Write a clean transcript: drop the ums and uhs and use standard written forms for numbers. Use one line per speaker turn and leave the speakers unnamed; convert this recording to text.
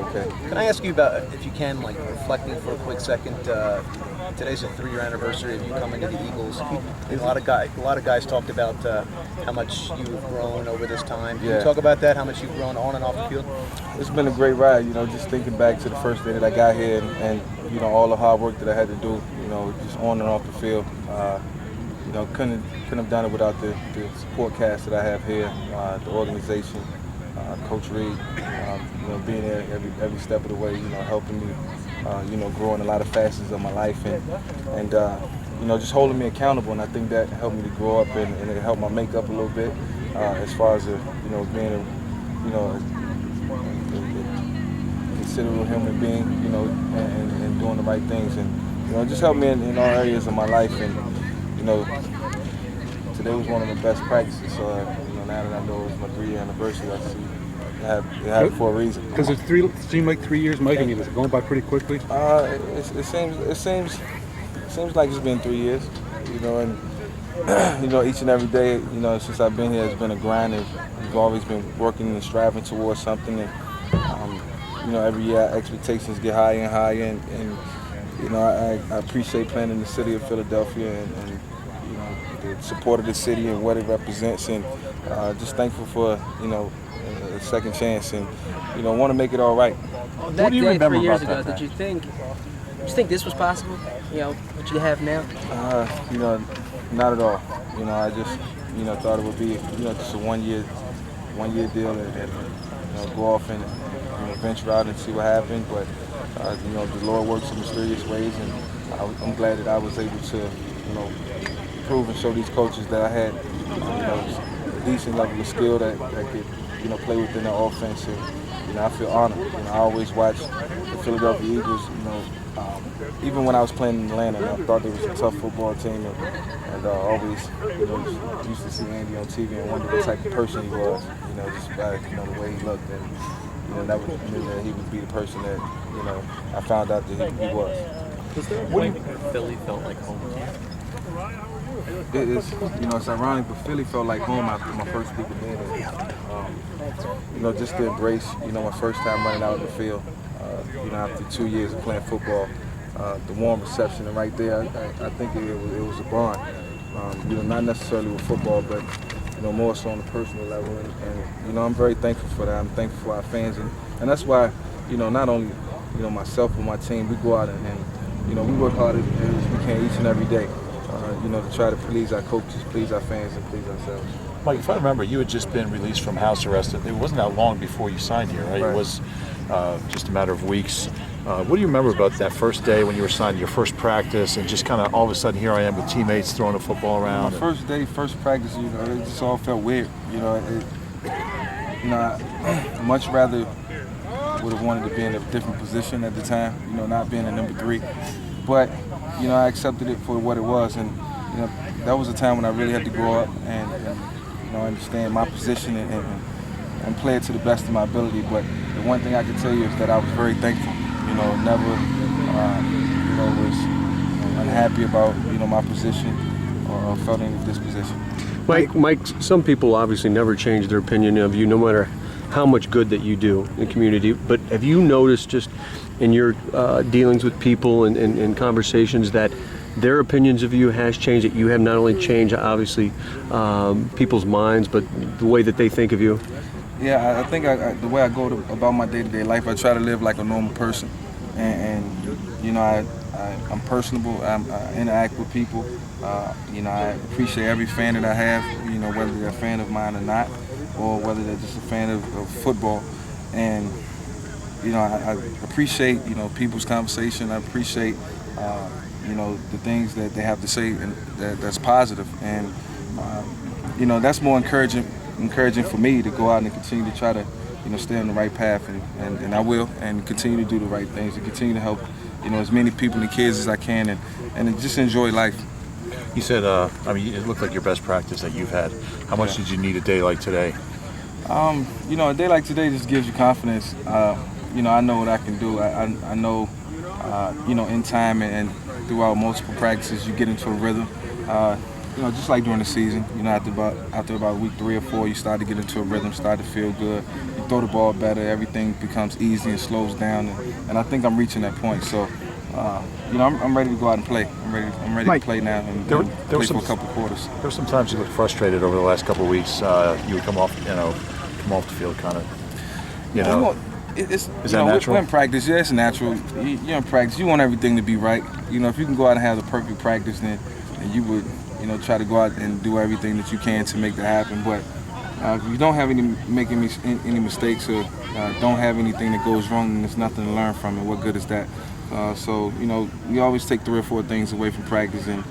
Okay.
Can I ask you about, if you can, like reflecting for a quick second? Today's a 3-year anniversary of you coming to the Eagles. A lot of guys talked about how much you've grown over this time. Can you talk about that? How much you've grown on and off the field?
It's been a great ride. Just thinking back to the first day that I got here, and all the hard work that I had to do. Just on and off the field. Couldn't have done it without the support cast that I have here, the organization, Coach Reed, being there every step of the way, helping me, grow in a lot of facets of my life, and just holding me accountable. And I think that helped me to grow up, and it helped my makeup a little bit, as far as being a considerate human being, and doing the right things, and it just helped me in all areas of my life. And today was one of the best practices. So now that I know it's my 3-year anniversary, I see I have it for a reason.
Does it seem like 3 years, Mike? I mean, is it going by pretty quickly?
It seems like it's been 3 years. And each and every day, since I've been here, it's been a grind, and we've always been working and striving towards something. And every year expectations get higher and higher, and I appreciate playing in the city of Philadelphia, and the support of the city and what it represents, and just thankful for a second chance, and want to make it all right.
What do you remember 3 years ago? Did you think this was possible? What you have now?
Not at all. I just thought it would be just a one year deal, and go off and venture out and see what happened. But the Lord works in mysterious ways, and I'm glad that I was able to prove and show these coaches that I had a decent level of skill that could play within the offense. And I feel honored. I always watched the Philadelphia Eagles. Even when I was playing in Atlanta, I thought they was a tough football team, and always used to see Andy on TV and wonder what type of person he was. Just by the way he looked, and never knew that he would be the person that I found out that he was.
Was there a point where Philly felt like home?
It is, it's ironic, but Philly felt like home after my first week of being there. Just to embrace, my first time running out in the field, after 2 years of playing football, the warm reception, and right there, I think it was a bond. Not necessarily with football, but more so on a personal level, and I'm very thankful for that. I'm thankful for our fans, and that's why, not only myself and my team, we go out and we work hard as we can each and every day. To try to please our coaches, please our fans, and please ourselves.
Mike, if I remember, you had just been released from house arrest. It wasn't that long before you signed here, right? It was just a matter of weeks. What do you remember about that first day when you were signed, your first practice, and just kind of all of a sudden here I am with teammates throwing the football around?
My first day, first practice, it just all felt weird. I much rather would have wanted to be in a different position at the time, not being a number 3. But, I accepted it for what it was, and that was a time when I really had to grow up and understand my position and play it to the best of my ability. But the one thing I can tell you is that I was very thankful. Never was unhappy about my position or felt any disposition.
Mike, some people obviously never change their opinion of you, no matter how much good that you do in the community. But have you noticed, just in your dealings with people and conversations, that their opinions of you has changed, that you have not only changed, obviously, people's minds, but the way that they think of you?
Yeah, I think the way I go about my day-to-day life, I try to live like a normal person. And I'm personable, I interact with people. I appreciate every fan that I have, whether they're a fan of mine or not, or whether they're just a fan of football. And, I appreciate, people's conversation. I appreciate, the things that they have to say, and that's positive. And, that's more encouraging for me to go out and continue to try to, stay on the right path, and I will, and continue to do the right things, and continue to help, as many people and kids as I can, and just enjoy life.
You said, it looked like your best practice that you've had. How much did you need a day like today?
A day like today just gives you confidence. I know what I can do. I know, in time and throughout multiple practices, you get into a rhythm. just like during the season, after about week 3 or 4, you start to get into a rhythm, start to feel good. You throw the ball better, everything becomes easy and slows down, and I think I'm reaching that point. So, I'm ready to go out and play. I'm ready
Mike,
to play now and
there
play
was
for a
some-
couple quarters.
There were some times you looked frustrated over the last couple of weeks. You would come off the field kind of,
It's,
Is that natural?
We're in practice. Yeah, it's natural. You're in practice. You want everything to be right. If you can go out and have the perfect practice, then you would, try to go out and do everything that you can to make that happen. But if you don't have any mistakes or don't have anything that goes wrong, then there's nothing to learn from it. What good is that? So we always take 3 or 4 things away from practice, and